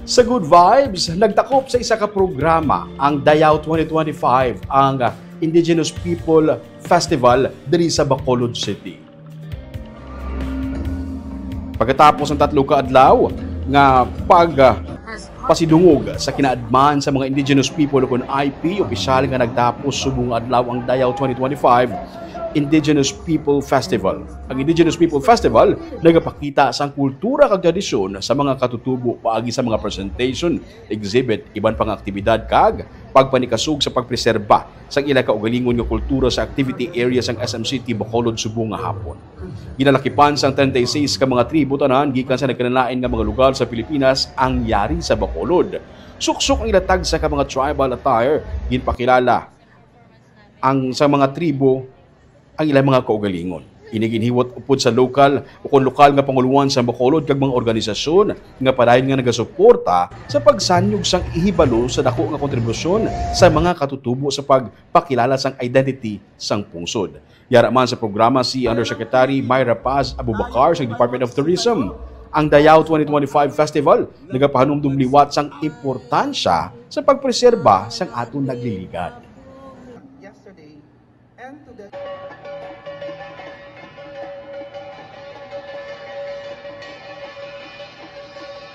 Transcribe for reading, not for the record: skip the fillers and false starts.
Sa Good Vibes, nagtakop sa isa ka programa ang Dayaw 2025, ang Indigenous People Festival diri sa Bacolod City. Pagkatapos ng 3 ka adlaw nga pasidungog sa kinaadman sa mga Indigenous People kung IP, opisyal nga nagtapos subong adlaw ang Dayaw 2025 Indigenous People Festival. Ang Indigenous People Festival nagapakita sa kultura kag tradisyon sa mga katutubo paagi sa mga presentation, exhibit, iban pang aktibidad kag pagpanikasug sa pagpreserba sa ilang kaugalingon nga kultura sa activity area sang SM City Bacolod subong nga hapon. Ginalakipan sang 36 ka mga tribo tanan gikan sa nagkanalain nga mga lugar sa Pilipinas ang yari sa Bacolod. Suksok ang ilatag sa mga tribal attire, ginpakilala ang sa mga tribo ang ilang mga kaugalingon. Iniginhiwat upod sa lokal o kung lokal nga panguluan sa Bacolod kag mga organisasyon nga parayon nga nagasuporta sa pagsanyog sang ihibalo sa dako nga kontribusyon sa mga katutubo sa pagpakilala sang identity sang pungsod. Yara man sa programa si Undersecretary Myra Paz Abubakar sa Department of Tourism. Ang Dayaw 2025 Festival nagapahanumdum liwat sang importansya sa pagpreserba sang aton nagliligad. Yesterday and today.